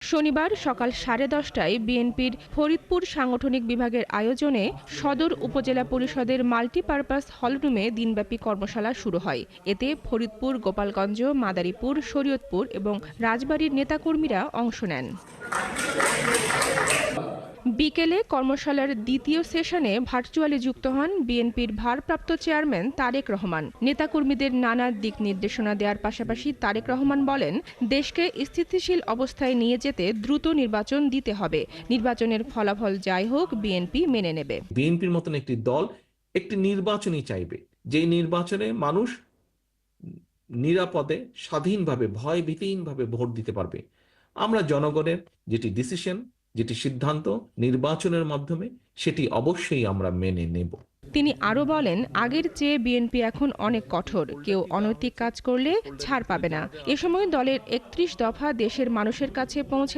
শনিবার সকাল 10:30টায় বিএনপির ফরিদপুর সাংগঠনিক বিভাগের আয়োজনে সদর উপজেলা পরিষদের মাল্টিপারপাস হলরুমে দিনব্যাপী কর্মশালা শুরু হয়। এতে ফরিদপুর, গোপালগঞ্জ, মাদারীপুর, শরীয়তপুর এবং রাজবাড়ীর নেতাকর্মীরা অংশ নেন। বিকেলে কর্মশালার দ্বিতীয় সেশনে ভার্চুয়ালি যুক্ত হন বিএনপির ভারপ্রাপ্ত চেয়ারম্যান তারেক রহমান। নেতাকর্মীদের নানা দিক নির্দেশনা দেওয়ার পাশাপাশি তারেক রহমান বলেন, দেশকে স্থিতিশীল অবস্থায় নিয়ে যেতে দ্রুত নির্বাচন দিতে হবে। নির্বাচনের ফলাফল যাই হোক বিএনপি মেনে নেবে। বিএনপির মতন একটি দল একটি নির্বাচনই চাইবে, যেই নির্বাচনে মানুষ নিরাপদে, স্বাধীনভাবে, ভয় ভীতিহীনভাবে ভোট দিতে পারবে। আমরা জনগণের যেটি ডিসিশন, যেটি সিদ্ধান্ত নির্বাচনের মাধ্যমে, সেটি অবশ্যই আমরা মেনে নেব। তিনি আরও বলেন, আগের চেয়ে বিএনপি এখন অনেক কঠোর। কেউ অনৈতিক কাজ করলে ছাড় পাবে না। এ সময় দলের 31 দফা দেশের মানুষের কাছে পৌঁছে